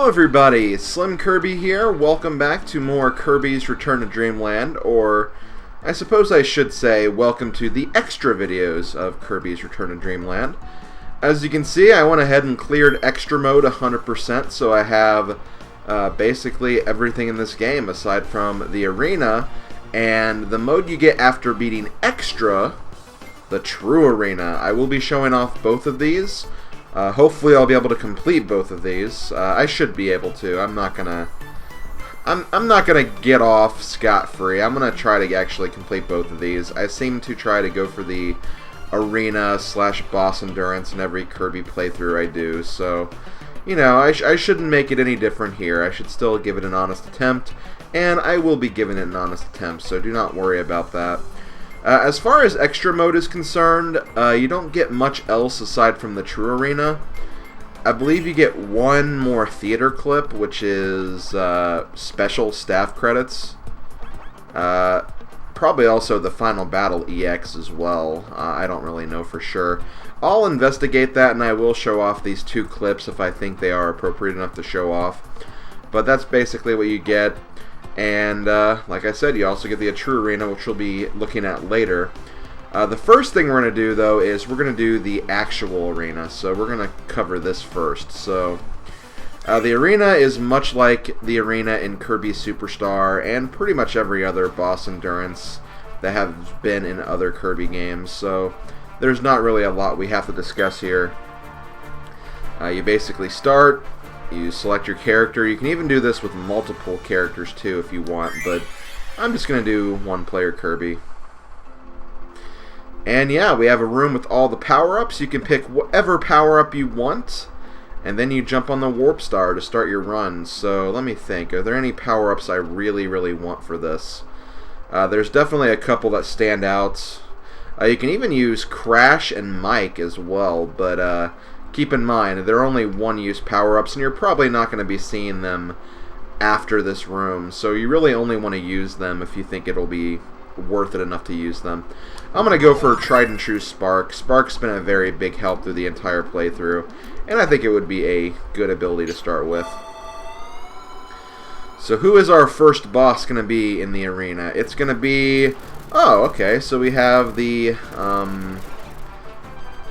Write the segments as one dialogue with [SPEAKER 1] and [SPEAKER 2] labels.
[SPEAKER 1] Hello everybody, SlimKirby here. Welcome back to more Kirby's Return to Dreamland, or I suppose I should say welcome to the extra videos of Kirby's Return to Dreamland. As you can see, I went ahead and cleared extra mode 100%, so I have basically everything in this game aside from the arena and the mode you get after beating extra, the true arena. I will be showing off both of these. Hopefully I'll be able to complete both of these. I should be able to. I'm not gonna get off scot-free. I'm gonna try to actually complete both of these. I seem to try to go for the arena / boss endurance in every Kirby playthrough I do, so you know, I shouldn't make it any different here. I should still give it an honest attempt, and I will be giving it an honest attempt, so do not worry about that. As far as extra mode is concerned, you don't get much else aside from the true arena. I believe you get one more theater clip, which is special staff credits. Probably also the final battle EX as well. I don't really know for sure. I'll investigate that, and I will show off these two clips if I think they are appropriate enough to show off. But that's basically what you get. And like I said, you also get the true arena, which we'll be looking at later. The first thing we're going to do, though, is we're going to do the actual arena. So we're going to cover this first. So the arena is much like the arena in Kirby Superstar and pretty much every other boss endurance that has been in other Kirby games. So there's not really a lot we have to discuss here. You basically start. You select your character. You can even do this with multiple characters too if you want, but I'm just going to do one player Kirby. And yeah, we have a room with all the power-ups. You can pick whatever power-up you want, and then you jump on the warp star to start your run. So let me think. Are there any power-ups I really want for this? There's definitely a couple that stand out. You can even use Crash and Mike as well, but keep in mind, they're only one-use power-ups, and you're probably not going to be seeing them after this room, so you really only want to use them if you think it'll be worth it enough to use them. I'm going to go for tried and true Spark. Spark's been a very big help through the entire playthrough, and I think it would be a good ability to start with. So who is our first boss going to be in the arena? It's going to be... Oh, okay, so we have the...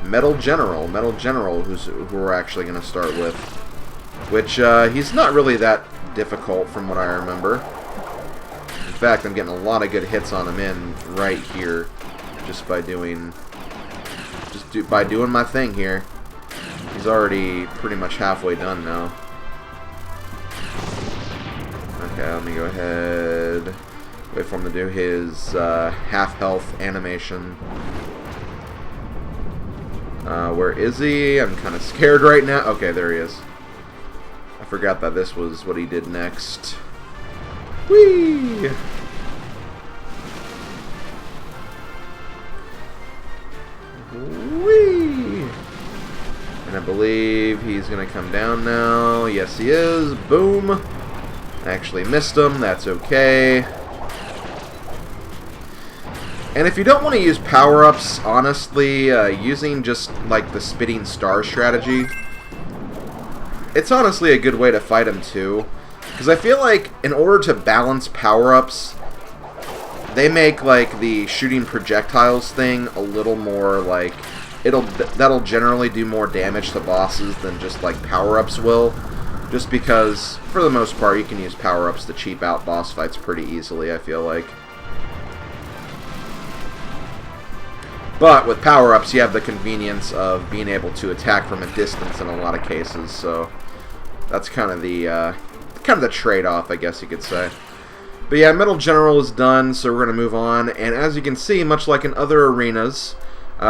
[SPEAKER 1] Metal General, who we're actually going to start with, which he's not really that difficult from what I remember. In fact, I'm getting a lot of good hits on him in right here, just by doing my thing here. He's already pretty much halfway done now. Okay, let me go ahead, wait for him to do his half health animation. Where is he? I'm kind of scared right now. Okay, there he is. I forgot that this was what he did next. Whee! Whee! And I believe he's going to come down now. Yes, he is. Boom! I actually missed him. That's okay. And if you don't want to use power-ups, honestly, using just like the spitting star strategy, it's honestly a good way to fight him too. Because I feel like in order to balance power-ups, they make like the shooting projectiles thing a little more like that'll generally do more damage to bosses than just like power-ups will. Just because for the most part you can use power-ups to cheap out boss fights pretty easily, I feel like. But with power-ups, you have the convenience of being able to attack from a distance in a lot of cases, so that's kind of the trade-off, I guess you could say. But yeah, Metal General is done, so we're going to move on. And as you can see, much like in other arenas,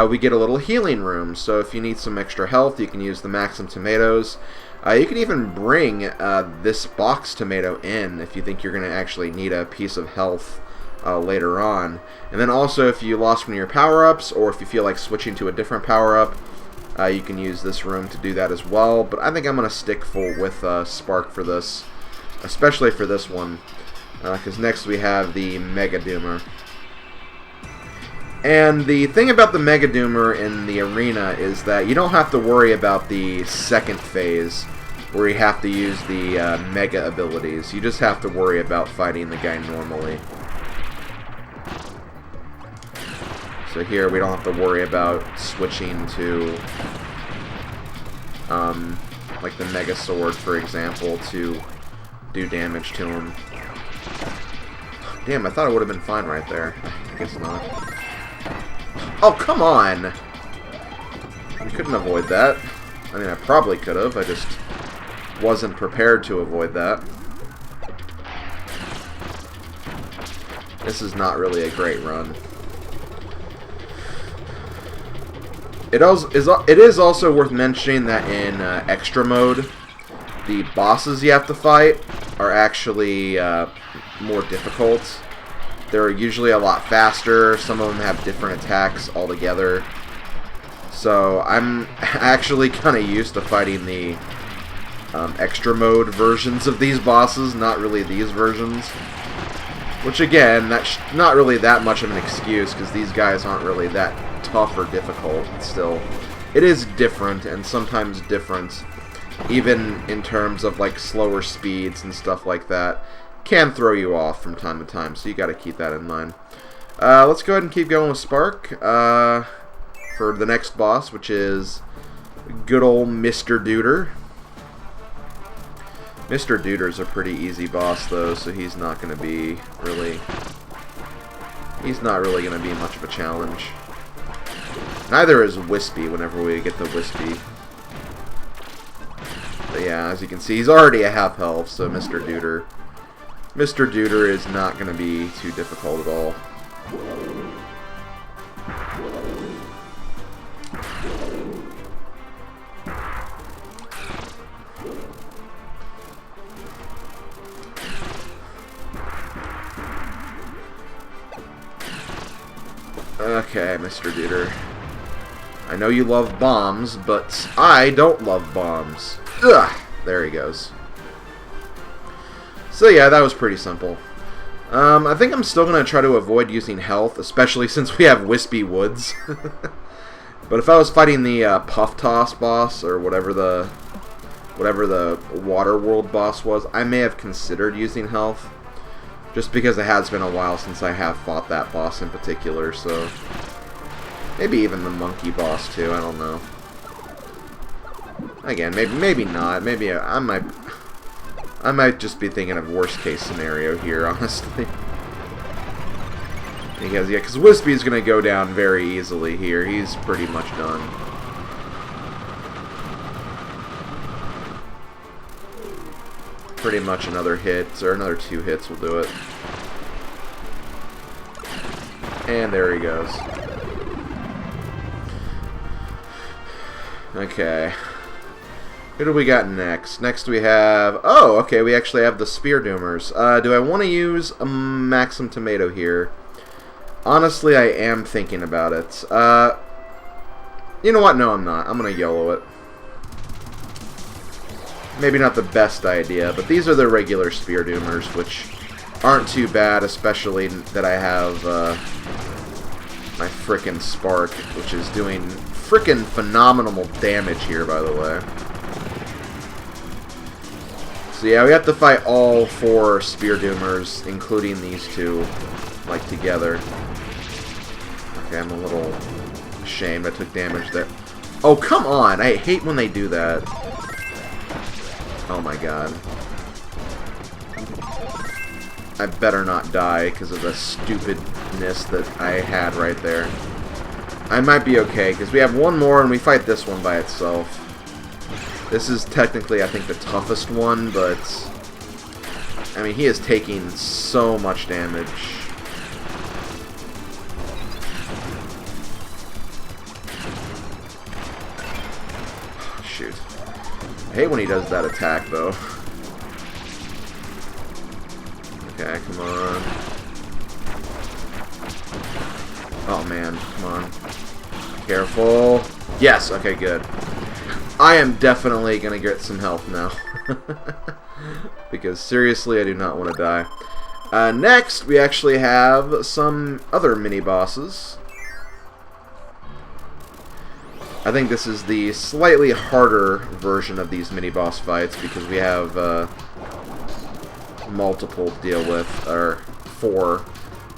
[SPEAKER 1] we get a little healing room. So if you need some extra health, you can use the Maxim Tomatoes. You can even bring this box tomato in if you think you're going to actually need a piece of health later on. And then also, if you lost one of your power-ups, or if you feel like switching to a different power-up, you can use this room to do that as well. But I think I'm going to stick with Spark for this, especially for this one, because next we have the Megadoomer. And the thing about the Megadoomer in the arena is that you don't have to worry about the second phase. where you have to use the Mega abilities. You just have to worry about fighting the guy normally. So here we don't have to worry about switching to like the Mega Sword, for example, to do damage to him. Damn, I thought it would have been fine right there. I guess not. Oh, come on! You couldn't avoid that. I mean, I probably could have. I just wasn't prepared to avoid that. This is not really a great run. It is also worth mentioning that in extra mode, the bosses you have to fight are actually more difficult. They're usually a lot faster. Some of them have different attacks altogether. So I'm actually kind of used to fighting the extra mode versions of these bosses, not really these versions. Which again, that's not really that much of an excuse, because these guys aren't really that tough or difficult. Still, it is different, and sometimes different, even in terms of like slower speeds and stuff like that, can throw you off from time to time, so you got to keep that in mind. Let's go ahead and keep going with Spark for the next boss, which is good old Mr. Deuter. Mr. Deuter's a pretty easy boss, though, so he's not going to be really... He's not really going to be much of a challenge. Neither is Whispy whenever we get the Whispy. But yeah, as you can see, he's already a half health, so Mr. Deuter is not going to be too difficult at all. Okay, Mr. Deuter. I know you love bombs, but I don't love bombs. Ugh! There he goes. So yeah, that was pretty simple. I think I'm still going to try to avoid using health, especially since we have Whispy Woods. But if I was fighting the Puff Toss boss, or whatever the Water World boss was, I may have considered using health. Just because it has been a while since I have fought that boss in particular, so... Maybe even the monkey boss, too, I don't know. Again, maybe not. Maybe I might just be thinking of worst-case scenario here, honestly. Because Whispy's gonna go down very easily here. He's pretty much done. Pretty much another hit, or another 2 hits will do it. And there he goes. Okay. Who do we got next? Next we have... Oh, okay, we actually have the Speardoomers. Do I want to use a Maxim Tomato here? Honestly, I am thinking about it. You know what? No, I'm not. I'm going to YOLO it. Maybe not the best idea, but these are the regular Speardoomers, which aren't too bad, especially that I have my frickin' Spark, which is doing frickin' phenomenal damage here, by the way. So yeah, we have to fight all 4 Speardoomers, including these 2, like, together. Okay, I'm a little ashamed I took damage there. Oh, come on! I hate when they do that. Oh my god. I better not die because of the stupidness that I had right there. I might be okay, because we have one more and we fight this one by itself. This is technically, I think, the toughest one, but... I mean, he is taking so much damage. Shoot. I hate when he does that attack, though. Okay, come on. Oh, man. Come on. Careful. Yes, okay, good. I am definitely going to get some health now. Because, seriously, I do not want to die. Next, we actually have some other mini-bosses. I think this is the slightly harder version of these mini-boss fights because we have multiple to deal with, or 4,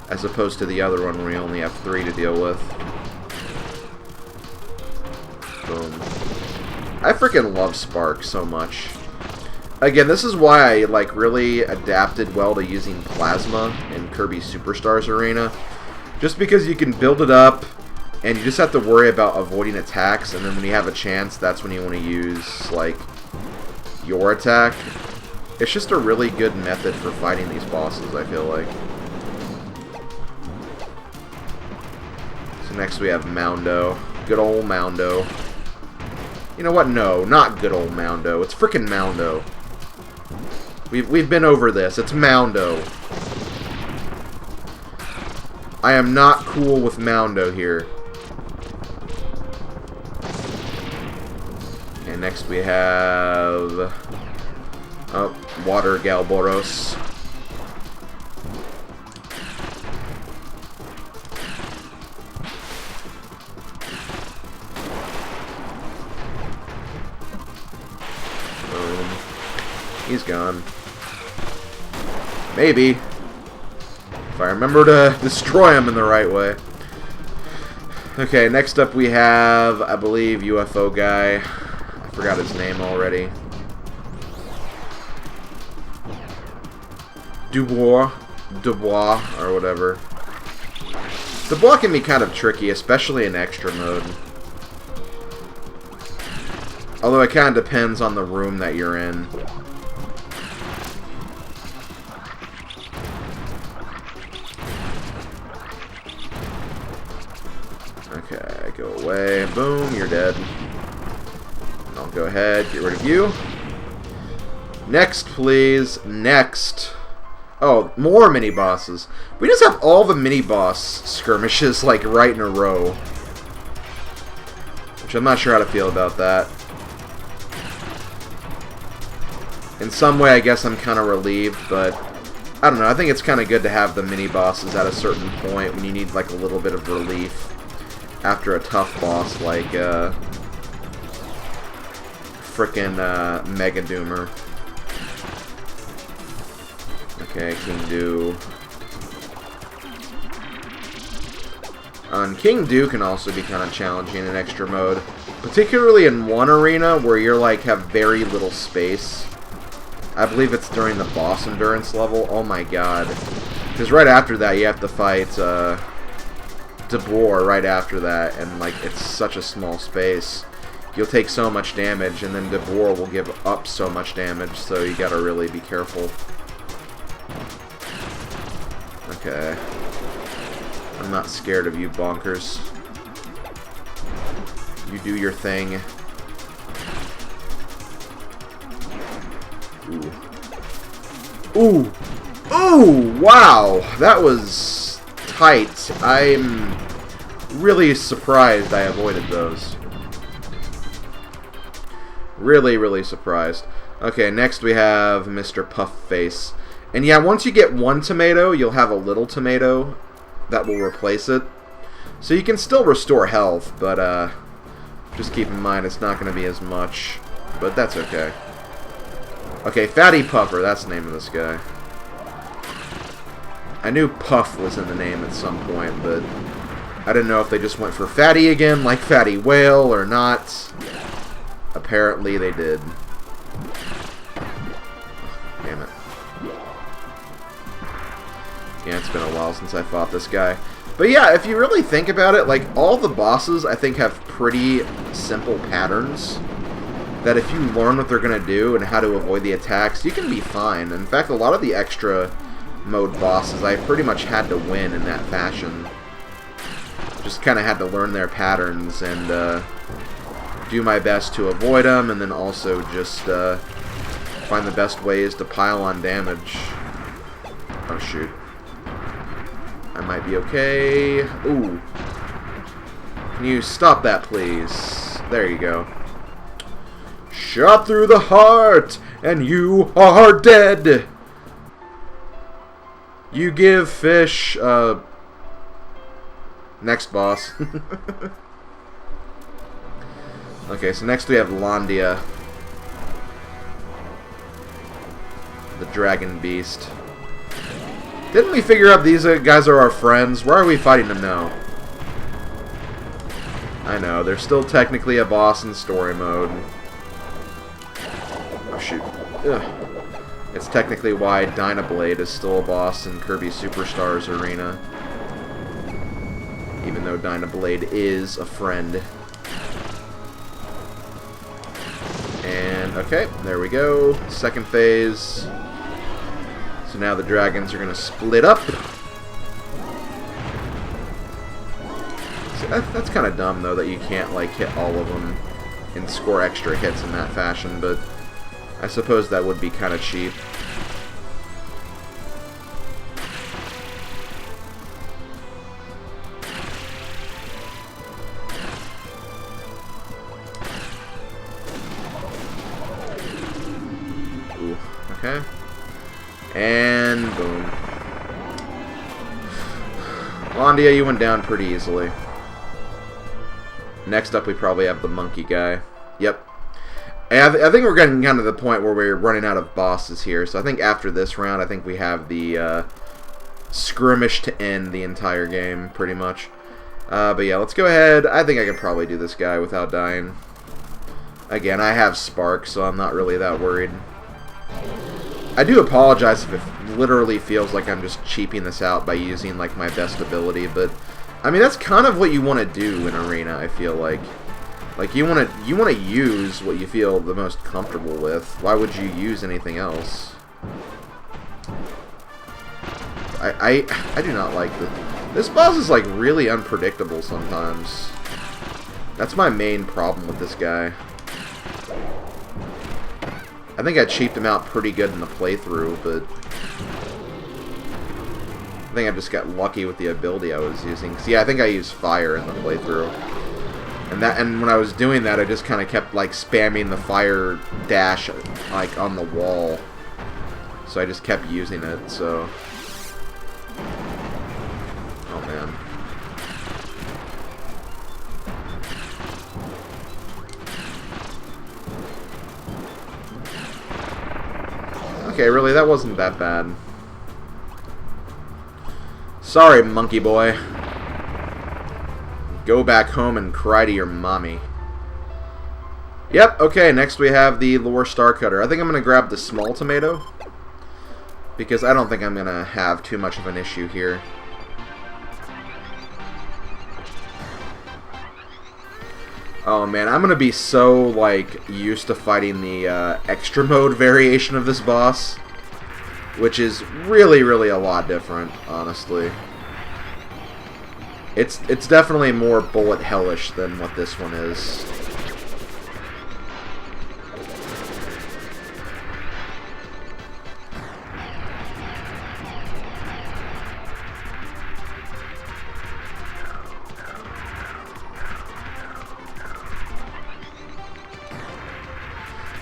[SPEAKER 1] as opposed to the other one where we only have 3 to deal with. Boom. I freaking love Spark so much. Again, this is why I like really adapted well to using Plasma in Kirby Superstars Arena. Just because you can build it up, and you just have to worry about avoiding attacks, and then when you have a chance, that's when you want to use, like, your attack. It's just a really good method for fighting these bosses, I feel like. So next we have Moundo. Good old Moundo. You know what? No, not good old Moundo. It's frickin' Moundo. We've been over this. It's Moundo. I am not cool with Moundo here. And next we have... oh, Water Galboros. Boom. He's gone. Maybe. If I remember to destroy him in the right way. Okay, next up we have, I believe, UFO guy. I forgot his name already. Dubois, or whatever. Dubois can be kind of tricky, especially in extra mode. Although it kind of depends on the room that you're in. Okay, go away. Boom, you're dead. And I'll go ahead, get rid of you. Next, please. Next. Oh, more mini-bosses. We just have all the mini-boss skirmishes, like, right in a row. Which I'm not sure how to feel about that. In some way, I guess I'm kind of relieved, but... I don't know, I think it's kind of good to have the mini-bosses at a certain point when you need, like, a little bit of relief after a tough boss like, frickin' Megadoomer. Okay, King Do. And King Do can also be kind of challenging in extra mode. Particularly in one arena where you're like, have very little space. I believe it's during the boss endurance level. Oh my god. Because right after that you have to fight, Dubois right after that, and like it's such a small space. You'll take so much damage, and then Dubois will give up so much damage, so you gotta really be careful. Okay. I'm not scared of you, bonkers. You do your thing. Ooh. Ooh! Ooh! Wow! That was tight. I'm really surprised I avoided those. Really, really surprised. Okay, next we have Mr. Puffface. And yeah, once you get one tomato, you'll have a little tomato that will replace it. So you can still restore health, but just keep in mind it's not going to be as much. But that's okay. Okay, Fatty Puffer, that's the name of this guy. I knew Puff was in the name at some point, but I didn't know if they just went for Fatty again, like Fatty Whale, or not. Apparently they did. Damn it. Yeah, it's been a while since I fought this guy. But yeah, if you really think about it, like, all the bosses, I think, have pretty simple patterns. That if you learn what they're going to do and how to avoid the attacks, you can be fine. In fact, a lot of the extra mode bosses, I pretty much had to win in that fashion. Just kind of had to learn their patterns and do my best to avoid them, and then also just find the best ways to pile on damage. Oh, shoot. I might be okay. Ooh. Can you stop that, please? There you go. Shot through the heart, and you are dead. You give fish, next boss. Okay, so next we have Landia. The Dragon Beast. Didn't we figure out these guys are our friends? Why are we fighting them now? I know, they're still technically a boss in story mode. Oh shoot. Ugh. It's technically why Dynablade is still a boss in Kirby Superstars Arena. Even though Dynablade is a friend. And, okay, there we go. Second phase. So now the dragons are going to split up. So that's kind of dumb, though, that you can't, like, hit all of them and score extra hits in that fashion, but I suppose that would be kind of cheap. Ooh, okay. And boom. Landia, you went down pretty easily. Next up, we probably have the monkey guy. Yep. And I think we're getting kind of the point where we're running out of bosses here. So I think after this round, I think we have the skirmish to end the entire game, pretty much. But yeah, let's go ahead. I think I could probably do this guy without dying. Again, I have Spark, so I'm not really that worried. I do apologize if it literally feels like I'm just cheaping this out by using like my best ability, but I mean that's kind of what you want to do in Arena. I feel like you want to use what you feel the most comfortable with. Why would you use anything else? I do not like this. This boss is like really unpredictable sometimes. That's my main problem with this guy. I think I cheaped him out pretty good in the playthrough, but I think I just got lucky with the ability I was using. See, I think I used fire in the playthrough. And when I was doing that, I just kind of kept like spamming the fire dash like on the wall. So I just kept using it, so oh man. Okay, really, that wasn't that bad. Sorry, monkey boy. Go back home and cry to your mommy. Yep, okay, next we have the Lure Star Cutter. I think I'm going to grab the small tomato, because I don't think I'm going to have too much of an issue here. Oh man, I'm gonna be so like used to fighting the extra mode variation of this boss, which is really a lot different, honestly. It's definitely more bullet hellish than what this one is.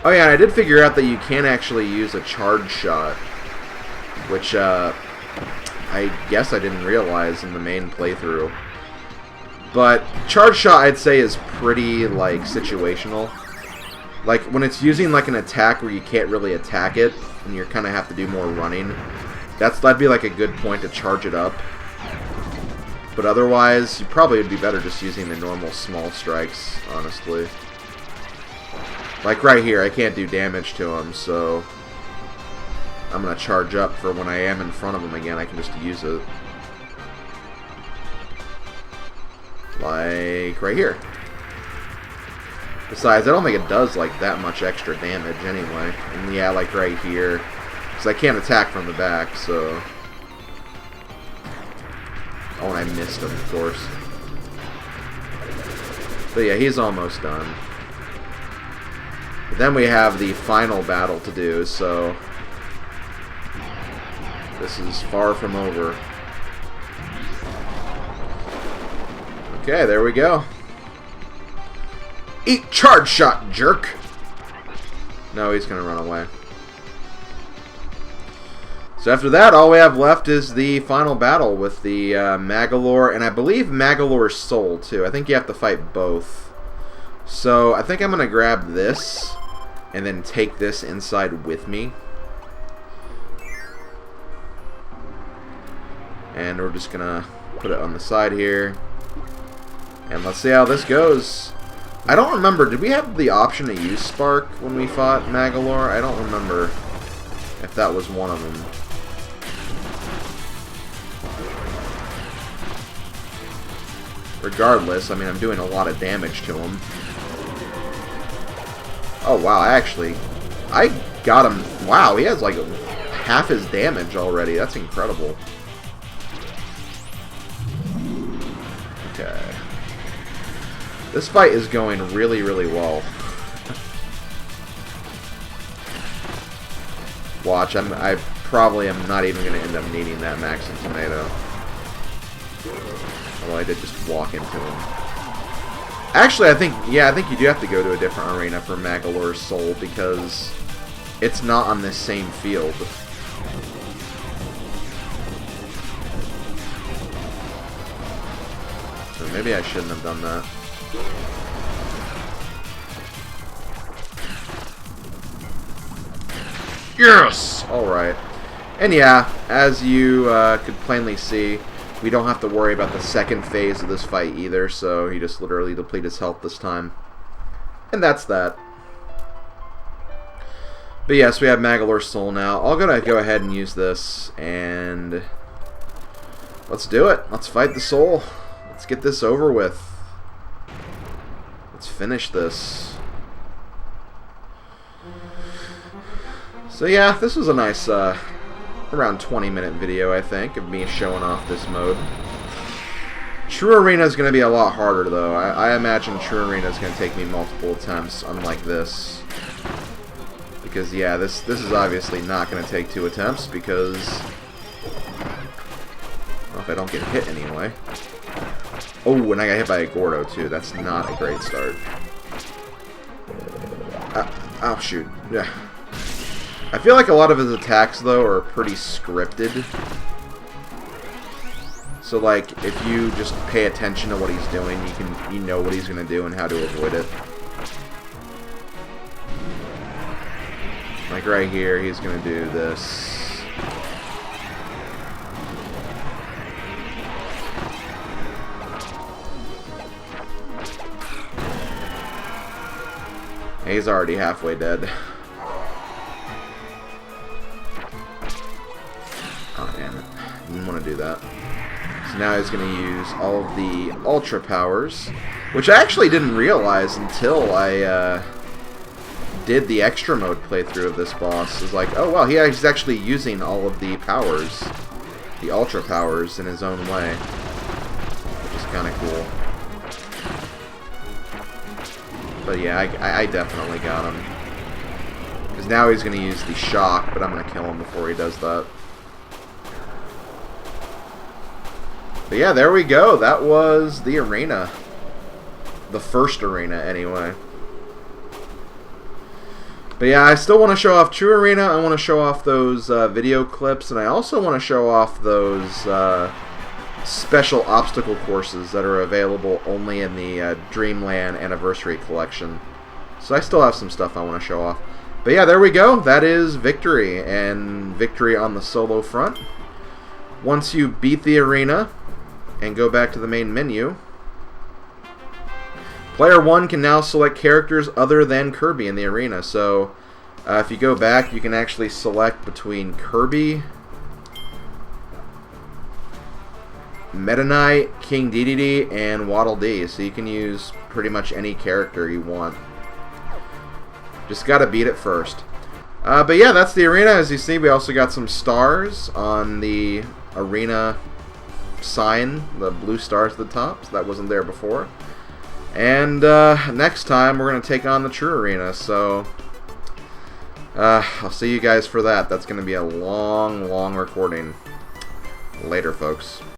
[SPEAKER 1] Oh yeah, and I did figure out that you can actually use a charge shot, which I guess I didn't realize in the main playthrough. But charge shot, I'd say, is pretty like situational. Like when it's using like an attack where you can't really attack it, and you kind of have to do more running, that'd be like a good point to charge it up. But otherwise, you probably would be better just using the normal small strikes, honestly. Like right here, I can't do damage to him, so I'm going to charge up for when I am in front of him again. I can just use it. Like right here. Besides, I don't think it does like that much extra damage anyway. And yeah, like right here. Because I can't attack from the back, so... Oh, and I missed him, of course. But yeah, he's almost done. But then we have the final battle to do, so this is far from over. Okay, there we go. Eat charge shot, jerk! No, he's gonna run away. So after that, all we have left is the final battle with the Magolor, and I believe Magolor's soul, too. I think you have to fight both. So I think I'm going to grab this and then take this inside with me. And we're just going to put it on the side here. And let's see how this goes. I don't remember, did we have the option to use Spark when we fought Magolor? I don't remember if that was one of them. Regardless, I mean, I'm doing a lot of damage to him. Oh, wow, I got him. Wow, he has like half his damage already. That's incredible. Okay. This fight is going really, really well. Watch, I probably am not even going to end up needing that Max and Tomato. Although I did just walk into him. Actually, I think you do have to go to a different arena for Magolor's Soul because it's not on this same field. So maybe I shouldn't have done that. Yes! Alright. And yeah, as you could plainly see, we don't have to worry about the second phase of this fight either, so he just literally depleted his health this time. And that's that. But yes, we have Magolor's Soul now. I'm gonna go ahead and use this, and let's do it. Let's fight the Soul. Let's get this over with. Let's finish this. So yeah, this was a nice around 20-minute video, I think, of me showing off this mode. True Arena is going to be a lot harder, though. I imagine True Arena is going to take me multiple attempts, unlike this. Because, yeah, this is obviously not going to take 2 attempts, because... well, if I don't get hit anyway. Oh, and I got hit by a Gordo, too. That's not a great start. Oh, shoot. Yeah. I feel like a lot of his attacks, though, are pretty scripted. So, like, if you just pay attention to what he's doing, you know what he's going to do and how to avoid it. Like right here, he's going to do this. He's already halfway dead. Oh, damn it. Didn't want to do that. So now he's going to use all of the Ultra Powers, which I actually didn't realize until I did the Extra Mode playthrough of this boss. It's like, oh, well, he's actually using all of the powers, the Ultra Powers, in his own way, which is kind of cool. But yeah, I definitely got him. Because now he's going to use the Shock, but I'm going to kill him before he does that. But yeah, there we go. That was the arena. The first arena, anyway. But yeah, I still want to show off True Arena. I want to show off those video clips. And I also want to show off those special obstacle courses that are available only in the Dreamland Anniversary Collection. So I still have some stuff I want to show off. But yeah, there we go. That is victory. And victory on the solo front. Once you beat the arena and go back to the main menu, player 1 can now select characters other than Kirby in the arena. So if you go back, you can actually select between Kirby, Meta Knight, King Dedede, and Waddle Dee. So you can use pretty much any character you want. Just gotta beat it first. But yeah, that's the arena. As you see, we also got some stars on the arena sign, the blue stars at the top. So that wasn't there before. And next time we're going to take on the True Arena. So I'll see you guys for that. That's going to be a long, long recording. Later, folks.